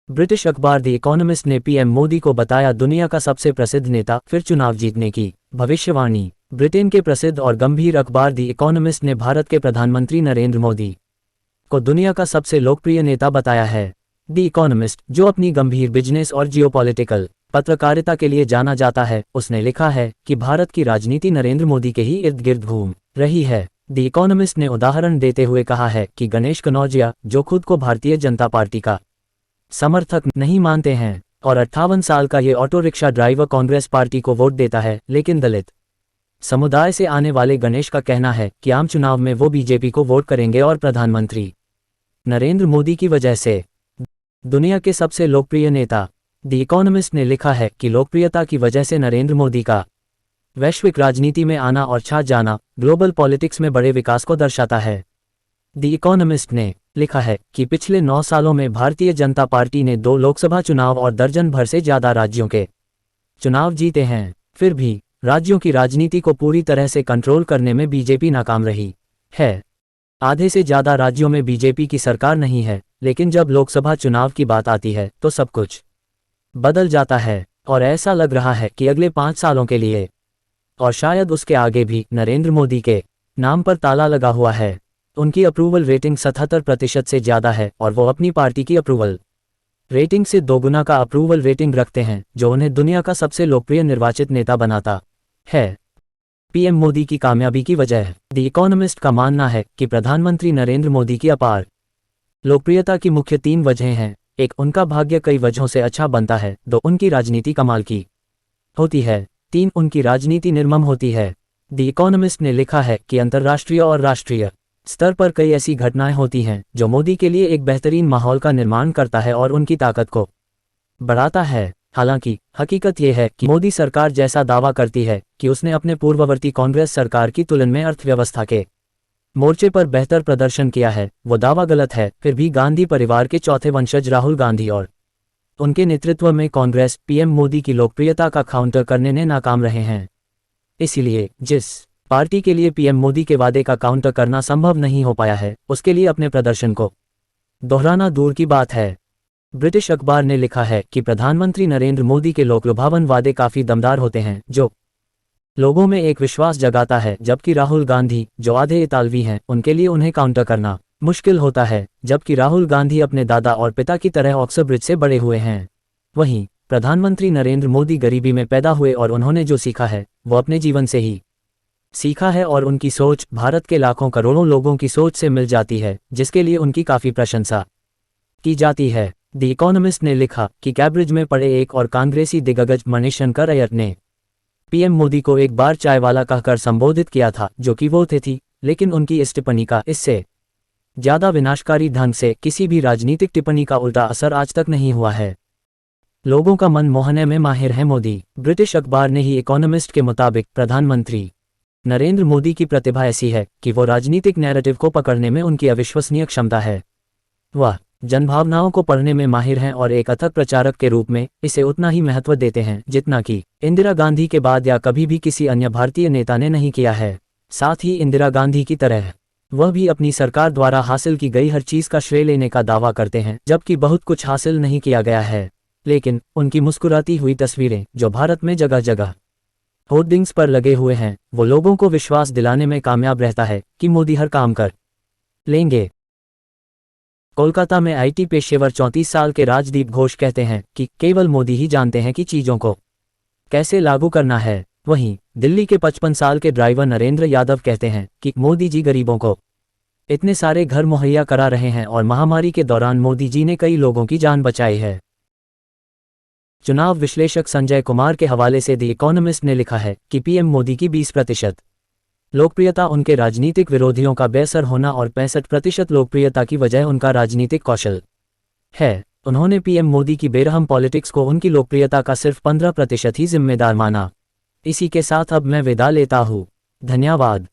British अखबार the economist ने PM Modi को बताया दुनिया का सबसे प्रसिद्ध नेता, फिर चुनाव जीतने की भविष्यवाणी। ब्रिटेन के प्रसिद्ध और गंभीर अखबार द इकोनॉमिस्ट ने भारत के प्रधानमंत्री नरेंद्र मोदी को दुनिया का सबसे लोकप्रिय नेता बताया है। द इकोनॉमिस्ट, जो अपनी गंभीर बिजनेस और जियोपॉलिटिकल पत्रकारिता के लिए जाना जाता है, उसने लिखा है कि भारत की राजनीति नरेंद्र मोदी के ही इर्द गिर्द घूम रही है। द इकोनॉमिस्ट ने उदाहरण देते हुए कहा है कि गणेश कनौजिया, जो खुद को भारतीय जनता पार्टी का समर्थक नहीं मानते हैं और 58 साल का ये auto rickshaw driver Congress party को वोट देता है, लेकिन दलित समुदाय से आने वाले गणेश का कहना है कि आम चुनाव में वो बीजेपी को वोट करेंगे और प्रधानमंत्री नरेंद्र मोदी की वजह से दुनिया के सबसे लोकप्रिय नेता। द इकोनॉमिस्ट ने लिखा है कि लोकप्रियता की वजह से नरेंद्र मोदी का वैश्विक राजनीति में आना और छा जाना ग्लोबल पॉलिटिक्स में बड़े विकास को दर्शाता है। द इकोनॉमिस्ट ने लिखा है कि पिछले 9 सालों में भारतीय जनता पार्टी ने 2 लोकसभा चुनाव और दर्जन भर से ज्यादा राज्यों के चुनाव जीते हैं। फिर भी राज्यों की राजनीति को पूरी तरह से कंट्रोल करने में बीजेपी नाकाम रही है। आधे से ज्यादा राज्यों में बीजेपी की सरकार नहीं है, लेकिन जब लोकसभा चुनाव की बात आती है तो सब कुछ बदल जाता है और ऐसा लग रहा है कि अगले 5 सालों के लिए और शायद उसके आगे भी नरेंद्र मोदी के नाम पर ताला लगा हुआ है। उनकी अप्रूवल रेटिंग 77% से ज्यादा है और वो अपनी पार्टी की अप्रूवल रेटिंग से 2 गुना का अप्रूवल रेटिंग रखते हैं, जो उन्हें दुनिया का सबसे लोकप्रिय निर्वाचित नेता बनाता है। पीएम मोदी की कामयाबी की वजह। द इकोनॉमिस्ट का मानना है कि प्रधानमंत्री नरेंद्र मोदी की अपार लोकप्रियता की मुख्य 3 वजहें हैं। 1, उनका भाग्य कई वजहों से अच्छा बनता है। 2, उनकी राजनीति कमाल की होती है। 3, उनकी राजनीति निर्मम होती है। द इकोनॉमिस्ट ने लिखा है कि अंतर्राष्ट्रीय और राष्ट्रीय स्तर पर कई ऐसी घटनाएं होती हैं जो मोदी के लिए एक बेहतरीन माहौल का निर्माण करता है और उनकी ताकत को बढ़ाता है। हालांकि हकीकत यह है कि मोदी सरकार जैसा दावा करती है कि उसने अपने पूर्ववर्ती कांग्रेस सरकार की तुलना में अर्थव्यवस्था के मोर्चे पर बेहतर प्रदर्शन किया है, वो दावा गलत है। फिर भी गांधी परिवार के चौथे वंशज राहुल गांधी और उनके नेतृत्व में कांग्रेस पीएम मोदी की लोकप्रियता का काउंटर करने में नाकाम रहे हैं। इसलिए जिस पार्टी के लिए पीएम मोदी के वादे का काउंटर करना संभव नहीं हो पाया है, उसके लिए अपने प्रदर्शन को दोहराना दूर की बात है। ब्रिटिश अखबार ने लिखा है कि प्रधानमंत्री नरेंद्र मोदी के लोकलुभावन वादे काफी दमदार होते हैं, जो लोगों में एक विश्वास जगाता है, जबकि राहुल गांधी, जो आधे इतालवी हैं, उनके लिए उन्हें काउंटर करना मुश्किल होता है। जबकि राहुल गांधी अपने दादा और पिता की तरह ऑक्सफोर्ड ब्रिज से बड़े हुए हैं। वहीं प्रधानमंत्री नरेंद्र मोदी गरीबी में पैदा हुए और उन्होंने जो सीखा है वो अपने जीवन से ही सीखा है और उनकी सोच भारत के लाखों करोड़ों लोगों की सोच से मिल जाती है, जिसके लिए उनकी काफी प्रशंसा की जाती है। द इकोनॉमिस्ट ने लिखा कि कैम्ब्रिज में पढ़े एक और कांग्रेसी दिग्गज मणिशंकर अय्यर ने पीएम मोदी को एक बार चाय वाला कहकर संबोधित किया था, जो कि वो थे, लेकिन उनकी इस टिप्पणी का इससे ज्यादा विनाशकारी ढंग से किसी भी राजनीतिक टिप्पणी का उल्टा असर आज तक नहीं हुआ है। लोगों का मन मोहने में माहिर है मोदी। ब्रिटिश अखबार ने ही इकोनॉमिस्ट के मुताबिक प्रधानमंत्री नरेंद्र मोदी की प्रतिभा ऐसी है कि वो राजनीतिक नैरेटिव को पकड़ने में उनकी अविश्वसनीय क्षमता है। वह जनभावनाओं को पढ़ने में माहिर हैं और एक अथक प्रचारक के रूप में इसे उतना ही महत्व देते हैं जितना कि इंदिरा गांधी के बाद या कभी भी किसी अन्य भारतीय नेता ने नहीं किया है। साथ ही इंदिरा गांधी की तरह वह भी अपनी सरकार द्वारा हासिल की गई हर चीज का श्रेय लेने का दावा करते हैं, जबकि बहुत कुछ हासिल नहीं किया गया है। लेकिन उनकी मुस्कुराती हुई तस्वीरें जो भारत में जगह जगह होर्डिंग्स पर लगे हुए हैं, वो लोगों को विश्वास दिलाने में कामयाब रहता है कि मोदी हर काम कर लेंगे। कोलकाता में आईटी पेशेवर 34 साल के राजदीप घोष कहते हैं कि केवल मोदी ही जानते हैं कि चीजों को कैसे लागू करना है। वहीं दिल्ली के 55 साल के ड्राइवर नरेंद्र यादव कहते हैं कि मोदी जी गरीबों को इतने सारे घर मुहैया करा रहे हैं और महामारी के दौरान मोदी जी ने कई लोगों की जान बचाई है। चुनाव विश्लेषक संजय कुमार के हवाले से द इकोनॉमिस्ट ने लिखा है कि पीएम मोदी की 20% लोकप्रियता उनके राजनीतिक विरोधियों का बेअसर होना और 65% लोकप्रियता की वजह उनका राजनीतिक कौशल है। उन्होंने पीएम मोदी की बेरहम पॉलिटिक्स को उनकी लोकप्रियता का सिर्फ 15% ही जिम्मेदार माना। इसी के साथ अब मैं विदा लेता हूँ। धन्यवाद।